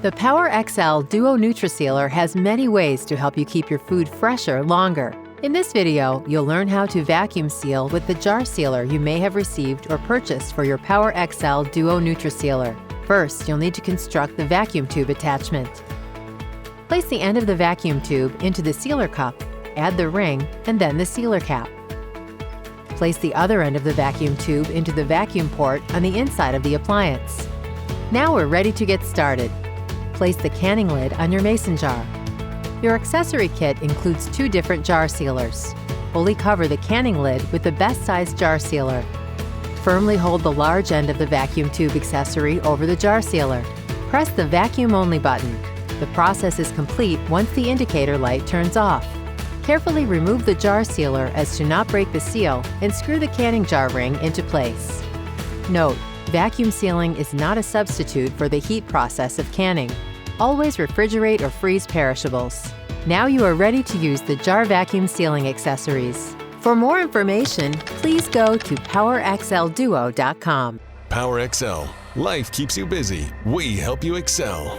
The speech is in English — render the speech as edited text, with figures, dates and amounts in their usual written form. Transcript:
The PowerXL Duo NutriSealer has many ways to help you keep your food fresher longer. In this video, you'll learn how to vacuum seal with the jar sealer you may have received or purchased for your PowerXL Duo NutriSealer. First, you'll need to construct the vacuum tube attachment. Place the end of the vacuum tube into the sealer cup, add the ring, and then the sealer cap. Place the other end of the vacuum tube into the vacuum port on the inside of the appliance. Now we're ready to get started. Place the canning lid on your mason jar. Your accessory kit includes 2 different jar sealers. Fully cover the canning lid with the best size jar sealer. Firmly hold the large end of the vacuum tube accessory over the jar sealer. Press the vacuum only button. The process is complete once the indicator light turns off. Carefully remove the jar sealer as to not break the seal and screw the canning jar ring into place. Note: vacuum sealing is not a substitute for the heat process of canning. Always refrigerate or freeze perishables. Now you are ready to use the jar vacuum sealing accessories. For more information, please go to PowerXLDuo.com. PowerXL. Life keeps you busy. We help you excel.